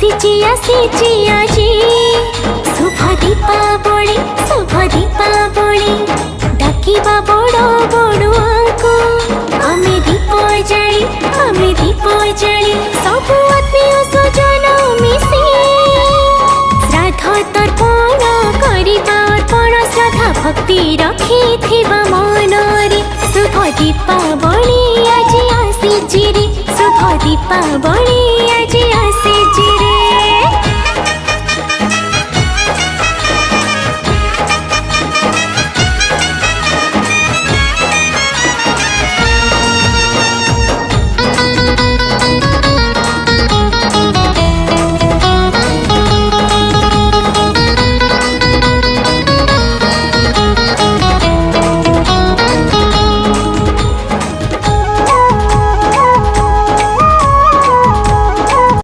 आसीची आजी शुभ दीपावली डाकिबा बड़ बड़ुआंको आमे दीप जाली सबु आत्मीय स्वजन मिसी श्राद्ध तर्पण करिबा अर्पण श्रद्धा भक्ति रखिथिबा मनरे शुभ दीपावली आज आसीची रे शुभ दीपावली